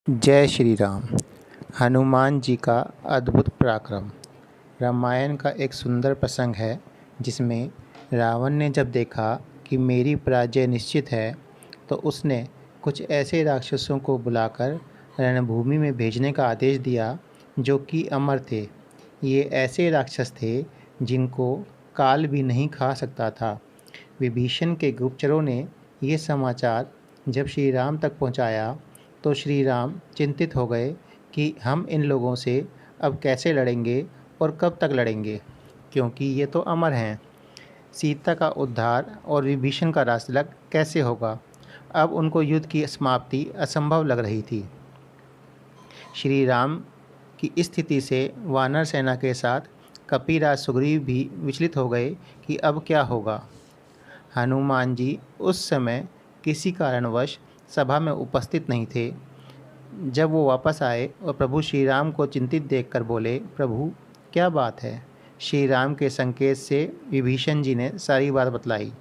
जय श्री राम। हनुमान जी का अद्भुत पराक्रम। रामायण का एक सुंदर प्रसंग है जिसमें रावण ने जब देखा कि मेरी पराजय निश्चित है तो उसने कुछ ऐसे राक्षसों को बुलाकर रणभूमि में भेजने का आदेश दिया जो कि अमर थे। ये ऐसे राक्षस थे जिनको काल भी नहीं खा सकता था। विभीषण के गुप्तचरों ने ये समाचार जब श्री राम तक पहुंचाया तो श्री राम चिंतित हो गए कि हम इन लोगों से अब कैसे लड़ेंगे और कब तक लड़ेंगे, क्योंकि ये तो अमर हैं। सीता का उद्धार और विभीषण का राजतिलक कैसे होगा। अब उनको युद्ध की समाप्ति असंभव लग रही थी। श्री राम की स्थिति से वानर सेना के साथ कपिराज सुग्रीव भी विचलित हो गए कि अब क्या होगा। हनुमान जी उस समय किसी कारणवश सभा में उपस्थित नहीं थे। जब वो वापस आए और प्रभु श्री राम को चिंतित देखकर बोले, प्रभु क्या बात है। श्री राम के संकेत से विभीषण जी ने सारी बात बतलाई।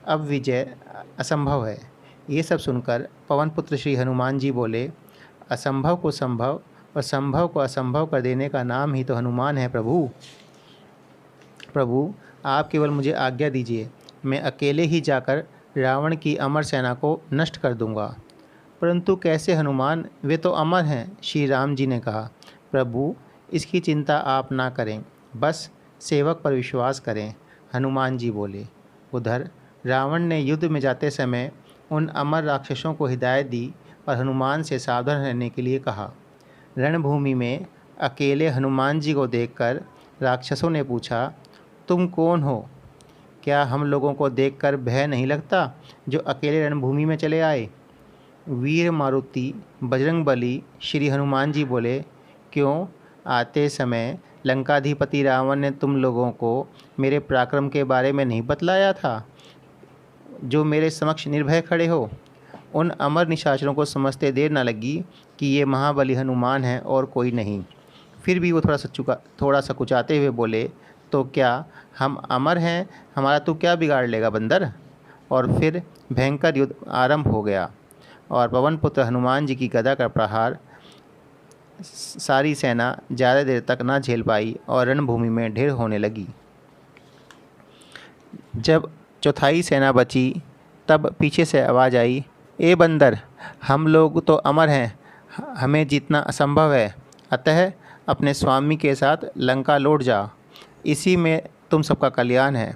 अब विजय असंभव है। ये सब सुनकर पवन पुत्र श्री हनुमान जी बोले, असंभव को संभव और संभव को असंभव कर देने का नाम ही तो हनुमान है। प्रभु आप केवल मुझे आज्ञा दीजिए, मैं अकेले ही जाकर रावण की अमर सेना को नष्ट कर दूंगा। परंतु कैसे हनुमान, वे तो अमर हैं। श्री राम जी ने कहा, प्रभु इसकी चिंता आप ना करें, बस सेवक पर विश्वास करें। हनुमान जी बोले। उधर रावण ने युद्ध में जाते समय उन अमर राक्षसों को हिदायत दी और हनुमान से सावधान रहने के लिए कहा। रणभूमि में अकेले हनुमान जी को देखकर राक्षसों ने पूछा, तुम कौन हो? क्या हम लोगों को देखकर भय नहीं लगता जो अकेले रणभूमि में चले आए? वीर मारुति बजरंगबली श्री हनुमान जी बोले, क्यों? आते समय लंकाधिपति रावण ने तुम लोगों को मेरे पराक्रम के बारे में नहीं बतलाया था, जो मेरे समक्ष निर्भय खड़े हो? उन अमर निशाचरों को समझते देर न लगी कि ये महाबली हनुमान हैं और कोई नहीं। फिर भी वो थोड़ा सा कुचाते हुए बोले, तो क्या हम अमर हैं? हमारा तो क्या बिगाड़ लेगा बंदर? और फिर भयंकर युद्ध आरंभ हो गया और पवन पुत्र हनुमान जी की गदा का प्रहार सारी सेना ज़्यादा देर तक ना झेल पाई और रणभूमि में ढेर होने लगी। जब चौथाई सेना बची तब पीछे से आवाज़ आई, ए बंदर, हम लोग तो अमर हैं, हमें जीतना असंभव है, अतः अपने स्वामी के साथ लंका लौट जा, इसी में तुम सबका कल्याण है।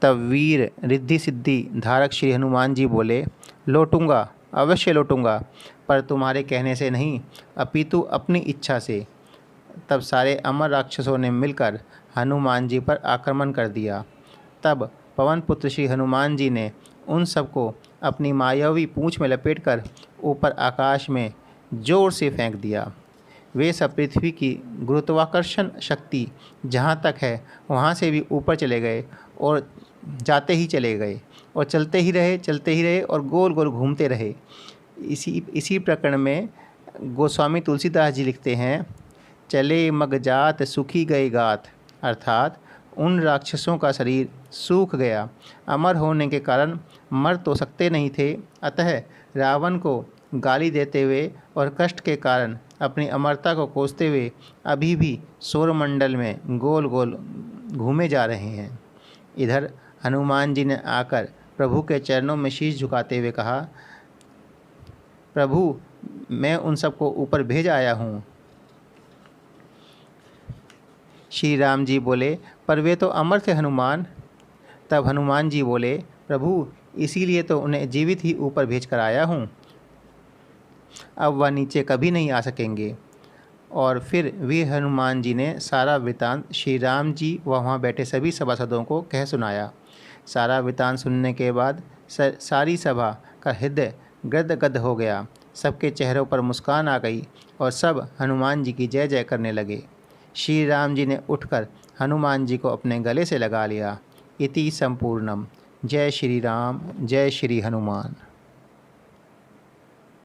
तब वीर रिद्धि सिद्धि धारक श्री हनुमान जी बोले, लौटूंगा, अवश्य लौटूंगा, पर तुम्हारे कहने से नहीं, अपितु अपनी इच्छा से। तब सारे अमर राक्षसों ने मिलकर हनुमान जी पर आक्रमण कर दिया। तब पवन पुत्र श्री हनुमान जी ने उन सबको अपनी मायावी पूंछ में लपेटकर ऊपर आकाश में जोर से फेंक दिया। वे सब पृथ्वी की गुरुत्वाकर्षण शक्ति जहाँ तक है वहाँ से भी ऊपर चले गए और जाते ही चले गए और चलते ही रहे और गोल गोल घूमते रहे। इसी प्रकरण में गोस्वामी तुलसीदास जी लिखते हैं, चले मग जात सुखी गए गात, अर्थात उन राक्षसों का शरीर सूख गया। अमर होने के कारण मर तो सकते नहीं थे, अतः रावण को गाली देते हुए और कष्ट के कारण अपनी अमरता को कोसते हुए अभी भी सौरमंडल में गोल गोल घूमे जा रहे हैं। इधर हनुमान जी ने आकर प्रभु के चरणों में शीश झुकाते हुए कहा, प्रभु मैं उन सबको ऊपर भेज आया हूँ। श्री राम जी बोले, पर वे तो अमर थे हनुमान। तब हनुमान जी बोले, प्रभु इसीलिए तो उन्हें जीवित ही ऊपर भेज कर आया हूँ, अब वह नीचे कभी नहीं आ सकेंगे। और फिर वीर हनुमान जी ने सारा वृतांत श्री राम जी व वहाँ बैठे सभी सभासदों को कह सुनाया। सारा वृतांत सुनने के बाद सारी सभा का हृदय गद हो गया। सबके चेहरों पर मुस्कान आ गई और सब हनुमान जी की जय जय करने लगे। श्री राम जी ने उठकर हनुमान जी को अपने गले से लगा लिया। इति संपूर्णम। जय श्री राम, जय श्री हनुमान।